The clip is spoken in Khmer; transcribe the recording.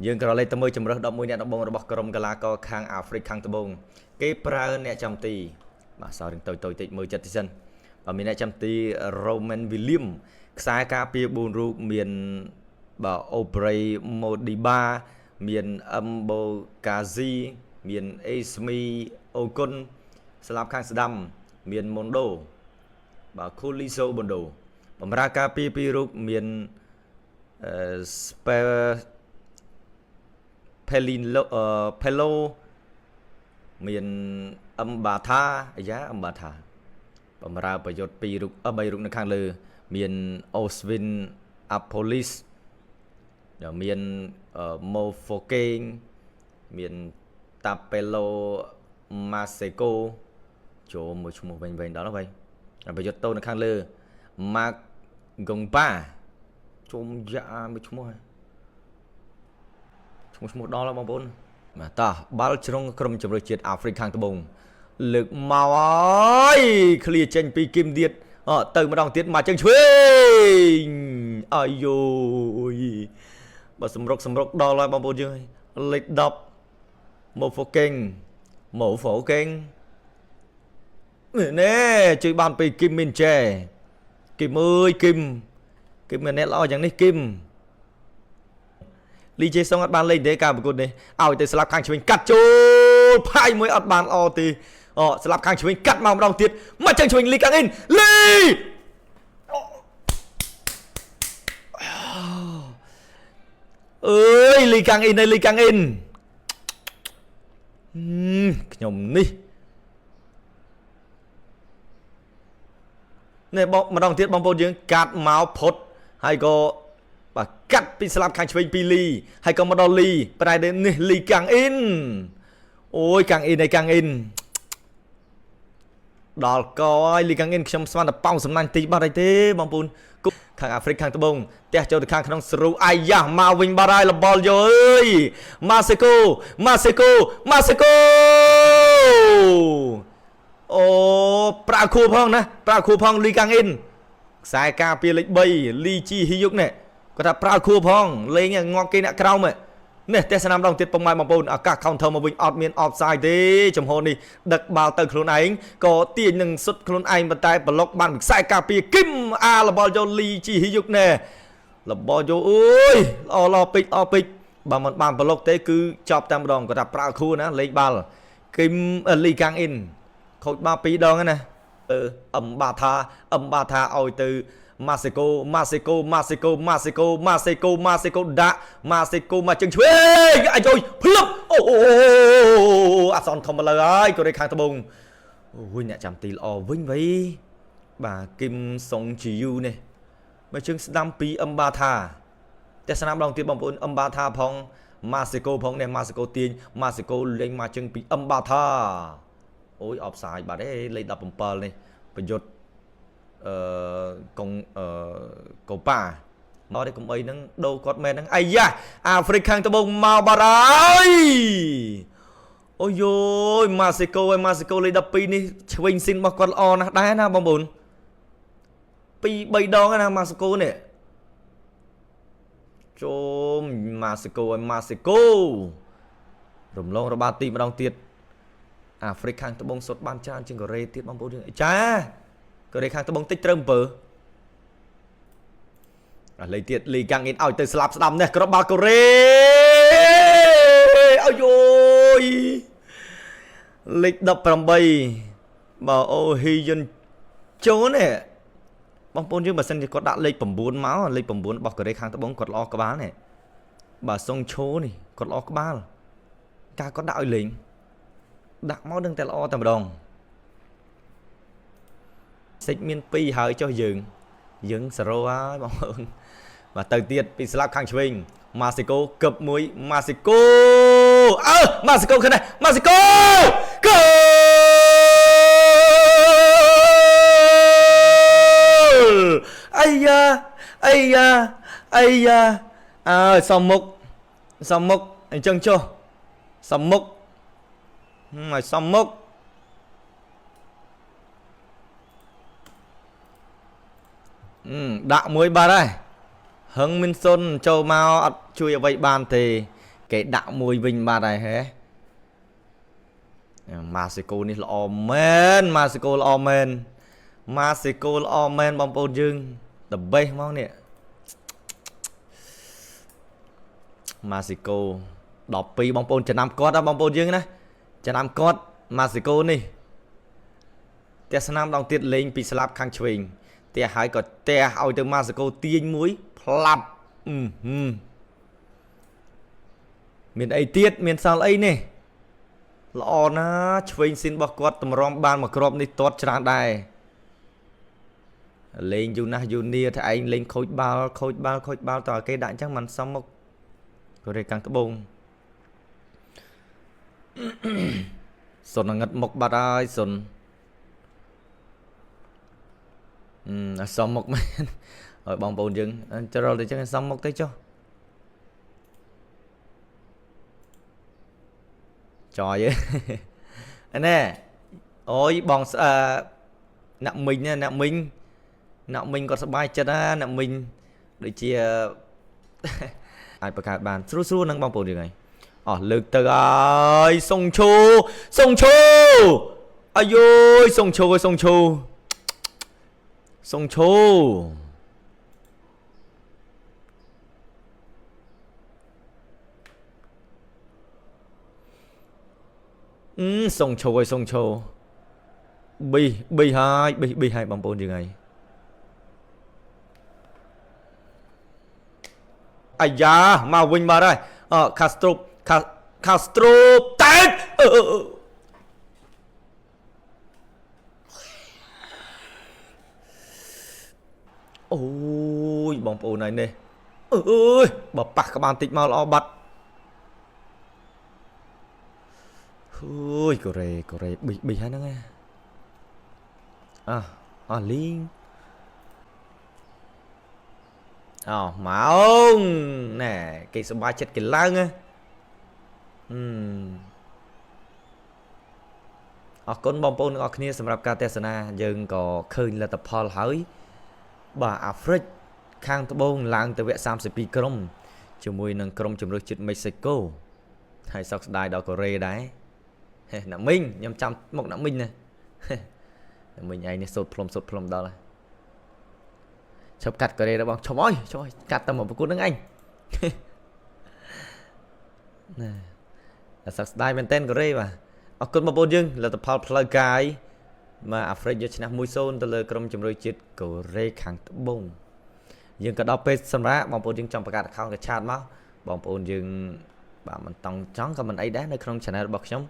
យើងក៏លេខទៅមើលជំរើស11អ្នកដំបងរបស់ក្រុមកីឡាករខាងអាហ្វ្រិកខាងត្បូងគេប្រើអ្នកចាំទីបាទសោះរឿងតូចតិចមើលចិត្តតិចសិនបាទមានអ្នកចាំទី Roman William ខ្សែការពារ4រូបមានបាទ Aubrey Modiba មាន Mbokazi មាន Esmi Okun ស្លាប់ខាងស្ដាំមាន Mondo បាទ Khuliso Bondo បម្រើការពារ2រូបមានPelo មានអឹមបាថាអាយ៉ាអឹមបាថាបំរើប្រយុទ្ធ2រូប3រូបនៅខាងលើមាន Oswin Apolis មាន Mofokeng មាន Tapelo Maseko ចូលមួយឈ្មោះវិញដល់ហើយប្រយុទ្ធតូននៅខាងលើ Mark Gongpa ជុំយ៉ាមួយឈ្មោះដល់ហើយបងប្អូនបាទតោះបាល់ជ្រុងក្រុមជម្រើសជាតិអាហ្វ្រិកខាងត្បូងលើកមកហើយឃ្លាចេញពីគឹមទៀតទៅម្ដងទៀតមកជើងឆ្វេងអាយូយបាទសម្រុកដល់ហើយបងប្អូនយើងលេខ10 Mofokeng ណែជួយបានពីគឹមមីនចែគឹមអើយគឹមមានអ្នកល្អយ៉ាងនេះគឹមលីជេសុងអត់បានលេងទេការប្រកួតនេះឲ្យទៅស្លាប់ខាងឆ្វេងកាត់ចូលផាយមួយអត់បានល្អទេស្លាប់ខាងឆ្វេងកាត់មកម្ដងទៀតមកចឹងឆ្វេងលីកាំងអ៊ីនលីអើយលីកាំងអ៊ីនខ្ញុំនេះនេះបងម្ដងទៀតបងប្អូនយើងកាត់មកផុតហើយក៏បាទកាត់ពីស្លាប់ខាងឆ្វេងពីលីហើយក៏មកដល់លីប្រែនេះលីកាំងអ៊ីនអូយកាំងអ៊ីនដល់កហើយលីកាំងអ៊ីនខ្ញុំស្មានតែប៉ោងសំណាញ់ទីបាត់ហើយទេបងប្អូនខាងអាហ្វ្រិកខាងត្បូងផ្ទះចូលទៅខាងក្នុងស្រូអាយ៉ាមកវិញបាត់ហើយលបលយកអើយម៉ាសេកូអូប្រើខួរផងលីកាំងអ៊ីនខ្សែការពារលេខ3លីជីហ៊ីយុកនេះគាត់ថាប្រើខួរផងលេងងាប់គេអ្នកក្រោមនេះទេសនាម្ដងទៀតពុកម៉ែបងប្អូនឱកាស counter មកវិញអត់មាន offside ទេចំហនេះដឹកបាល់ទៅខ្លួនឯងក៏ទាញនឹងសុទ្ធខ្លួនឯងប៉ុន្តែប្លុកបានខ្សែការពារគឹមលបលយកលីជីហ៊ីយុកណែលបលយកអើយល្អពេកបើមិនបានប្លុកទេគឺចប់តែម្ដងគាត់ថាប្រើខួរណាលេងបាល់គឹមលីកាំងអ៊ីនខូចបាល់2ដងណាអឹមបាថាឲ្យទៅម៉ាសេកូដាក់ម៉ាសេកូមកជើងឆ្វេងអាយយភ្លឹបអូអាសនធំមកលើហើយកូរ៉េខាងត្បូងអូយអ្នកចាំទីល្អវិញបាទគឹមសុងជីយូនេះមកជើងស្ដាំពីអឹមបាថាទេសនាម្ដងទៀតបងប្អូនអឹមបាថាផងម៉ាសេកូផងនេះម៉ាសេកូទាញម៉ាសេកូលេងមកជើងពីអឹមបាថាអូយអបសាយបាត់ទេលេខ17នេះប្រយុទ្ធកូប៉ាមកនេះកុំអីហ្នឹងដូរគាត់មែនហ្នឹងអាយ៉ាអាហ្វ្រិកខាងត្បូងមកបាត់ហើយអូយយម៉ាសេកូលេខ12នេះឆ្វេងស៊ីនរបស់គាត់ល្អណាស់ដែរណាបងប្អូន2-3ដងណាម៉ាសេកូនេះចូលម៉ាសេកូរំលងរបបទីម្ដងទៀតអាហ្វ្រិកខាងត្បូងសុទ្ធបានច្រើនជាងកូរ៉េទៀតបងប្អូនចាកូរ៉េខាងត្បូងតិចត្រូវ7លេខទៀតលីកាំងអ៊ីនឲ្យទៅស្លាប់ស្ដាំនេះគ្រាប់បាល់កូរ៉េអាយយលេខ18បើអូហ៊ីយុនចូលនេះបងប្អូនយើងបើសិនជាគាត់ដាក់លេខ9មកលេខ9របស់កូរ៉េខាងត្បូងគាត់ល្អក្បាលនេះបើសុងឈូនេះគាត់ល្អក្បាលការគាត់ដាក់ឲ្យលេងដាក់មកនឹងតែល្អតែម្ដងសិចមាន2ហើយចុះយើង0ហើយបងប្អូនបាទទៅទៀតពីស្លាប់ខាងឆ្វេងម៉ាសេកូកឹបមួយម៉ាសេកូម៉ាសេកូឃើញទេម៉ាសេកូគោលអាយ៉ាសំមុខអញ្ចឹងចុះសំមុខឲ្យសំមុខដាក់មួយបាត់ហើយហឹងមិនសុនចូលមកអត់ជួយអ្វីបានទេ គេដាក់មួយវិញបាត់ហើយហេម៉ាស៊ីកូនេះល្អមែនម៉ាស៊ីកូល្អមែនម៉ាស៊ីកូល្អមែនបងប្អូនយើង the best ហ្មងនេះម៉ាស៊ីកូ12បងប្អូនចំណាំគាត់បងប្អូនយើងណាចំណាំគាត់ម៉ាស៊ីកូនេះតែស្នាមដងទៀតលេងពីស្លាប់ខាងឆ្វេងតែហើយក៏តែឲ្យទៅម៉ាស៊ីកូទាញមួយផ្លាប់មានអីទៀតមានសល់អីនេះល្អណាឆ្វេងស៊ីនរបស់គាត់តម្រាំបានមួយគ្រាប់នេះទាត់ច្រើនដែរលេងយូណាស់យូនីតែឯងលេងខូចបាល់តើគេដាក់អញ្ចឹងមិនសមមុខកូរ៉េខាងត្បូងសុនងឹតមុខបាត់ហើយសុនសមមុខមែនឲ្យបងប្អូនយើងច្រលទៅចឹងសមមុខទៅចុះចយណែអូយបងអ្នកមីងអ្នកមីងគាត់សប្បាយចិត្តណាអ្នកមីងដូចជាអាចបង្កើតបានស្រួលនឹងបងប្អូនយើងហើយអស់លើកទៅហើយសុងឈូអាយយសុងឈូសុងឈូប៊ីហើយបងប្អូនយើងហើយអាយ៉ាមកវិញបាត់ហើយខាស្ត្រូបតែអូយបងប្អូនហើយនេះអើយបើប៉ះក្បាលតិចមកល្អបាត់អូយកូរ៉េប៊ីហើយហ្នឹងលីងមកណែគេសប្បាយចិត្តគេឡើងអរគុណបងប្អូនទាំងអស់គ្នាសម្រាប់ការទស្សនាយើងក៏ឃើញលទ្ធផលហើយបាទអាហ្វ្រិកខាងត្បូងឡើងទៅវគ្គ32ក្រុមជាមួយនឹងក្រុមជម្រើសជាតិមេស៊ីកូហើយសោកស្ដាយដល់កូរ៉េដែរអ្នកមីងខ្ញុំចាំមុខអ្នកមីងណាអ្នកមីងឯងនេះសូត្រផ្លុំដល់ហើយឈប់កាត់កូរ៉េដល់បងឈប់អើយកាត់តែមកប្រគួតនឹងអញណាសោកស្ដាយមែនតើកូរ៉េបាទអរគុណបងប្អូនយើងលទ្ធផលផ្លូវកាយមកអាហ្វ្រិកយកឈ្នះ 1-0 ទៅលើក្រុមជម្រើសជាតិកូរ៉េខាងត្បូងយើងក៏ដល់ពេលសម្រាប់បងប្អូនយើងចង់បង្កើត account កឆាតមកបងប្អូនយើងបាទមិនតង់ចង់ក៏មិនអីដែរនៅក្នុង channel របស់ខ្ញុំ